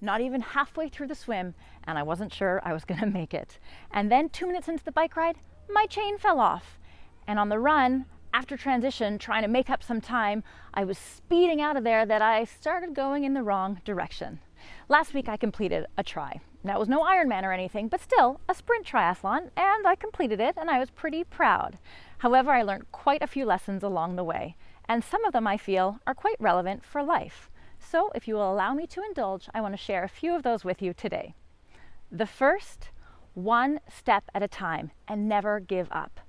not even halfway through the swim, and I wasn't sure I was going to make it. And then 2 minutes into the bike ride, my chain fell off. And on the run, after transition, trying to make up some time, I was speeding out of there that I started going in the wrong direction. Last week I completed a tri. Now it was no Ironman or anything, but still a sprint triathlon, and I completed it and I was pretty proud. However, I learned quite a few lessons along the way, and some of them I feel are quite relevant for life. So if you will allow me to indulge, I want to share a few of those with you today. The first, one step at a time and never give up.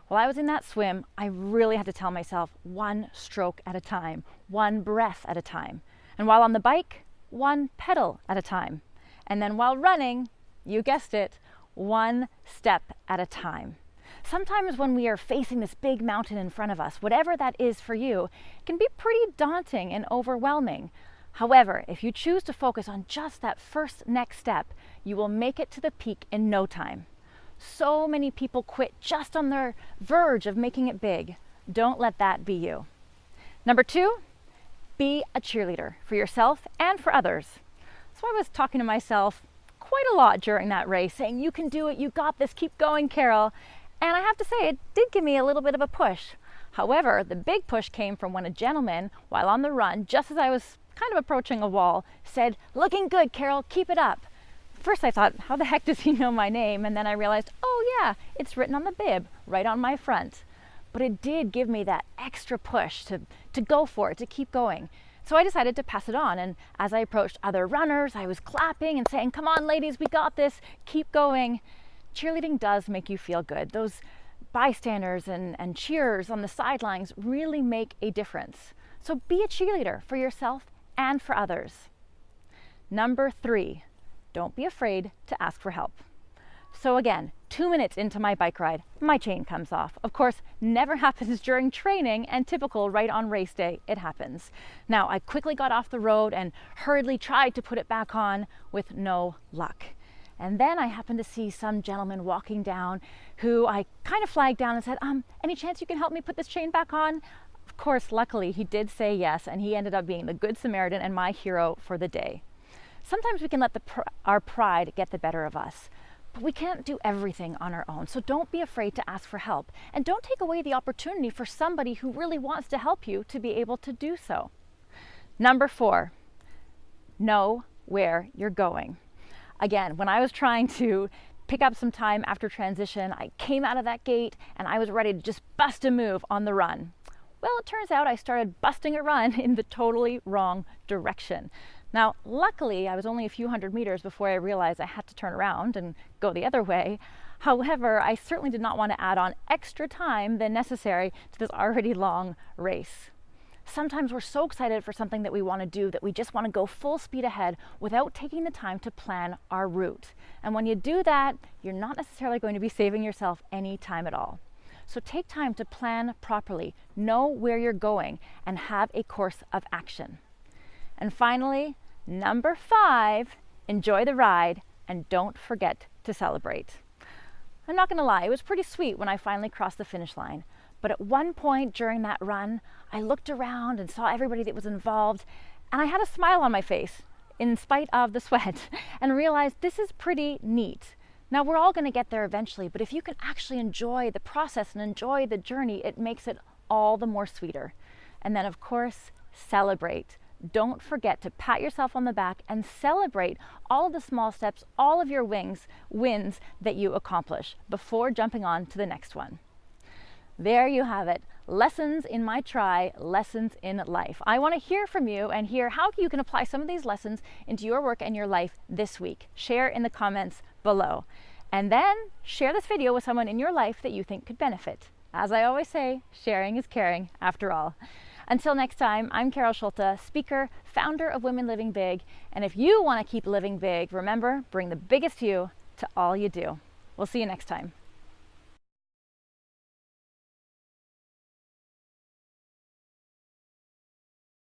While I was in that swim, I really had to tell myself one stroke at a time, one breath at a time. And while on the bike, one pedal at a time. And then while running, you guessed it, one step at a time. Sometimes when we are facing this big mountain in front of us, whatever that is for you, it can be pretty daunting and overwhelming. However, if you choose to focus on just that first next step, you will make it to the peak in no time. So many people quit just on their verge of making it big. Don't let that be you. Number two, be a cheerleader for yourself and for others. So I was talking to myself quite a lot during that race, saying, "You can do it, you got this, keep going, Carol." And I have to say, it did give me a little bit of a push. However, the big push came from when a gentleman, while on the run, just as I was kind of approaching a wall, said, "Looking good, Carol, keep it up." First I thought, how the heck does he know my name? And then I realized, oh yeah, it's written on the bib, right on my front. But it did give me that extra push to go for it, to keep going. So I decided to pass it on. And as I approached other runners, I was clapping and saying, "Come on, ladies, we got this, keep going." Cheerleading does make you feel good. Those bystanders and cheers on the sidelines really make a difference. So be a cheerleader for yourself and for others. Number three, don't be afraid to ask for help. So again, 2 minutes into my bike ride, my chain comes off. Of course, never happens during training, and typical right on race day, it happens. Now, I quickly got off the road and hurriedly tried to put it back on with no luck. And then I happened to see some gentleman walking down who I kind of flagged down and said, "Any chance you can help me put this chain back on?" Of course, luckily, he did say yes, and he ended up being the Good Samaritan and my hero for the day. Sometimes we can let our pride get the better of us, but we can't do everything on our own. So don't be afraid to ask for help, and don't take away the opportunity for somebody who really wants to help you to be able to do so. Number four, know where you're going. Again, when I was trying to pick up some time after transition, I came out of that gate and I was ready to just bust a move on the run. Well, it turns out I started busting a run in the totally wrong direction. Now, luckily, I was only a few hundred meters before I realized I had to turn around and go the other way. However, I certainly did not want to add on extra time than necessary to this already long race. Sometimes we're so excited for something that we want to do that we just want to go full speed ahead without taking the time to plan our route. And when you do that, you're not necessarily going to be saving yourself any time at all. So take time to plan properly, know where you're going, and have a course of action. And finally, number five, enjoy the ride and don't forget to celebrate. I'm not going to lie, it was pretty sweet when I finally crossed the finish line. But at one point during that run, I looked around and saw everybody that was involved, and I had a smile on my face in spite of the sweat and realized this is pretty neat. Now, we're all going to get there eventually, but if you can actually enjoy the process and enjoy the journey, it makes it all the more sweeter. And then, of course, celebrate. Don't forget to pat yourself on the back and celebrate all of the small steps, all of your wins that you accomplish before jumping on to the next one. There you have it. Lessons in my tri, lessons in life. I want to hear from you and hear how you can apply some of these lessons into your work and your life this week. Share in the comments below. And then share this video with someone in your life that you think could benefit. As I always say, sharing is caring after all. Until next time, I'm Carol Schulte, speaker, founder of Women Living Big. And if you want to keep living big, remember, bring the biggest you to all you do. We'll see you next time.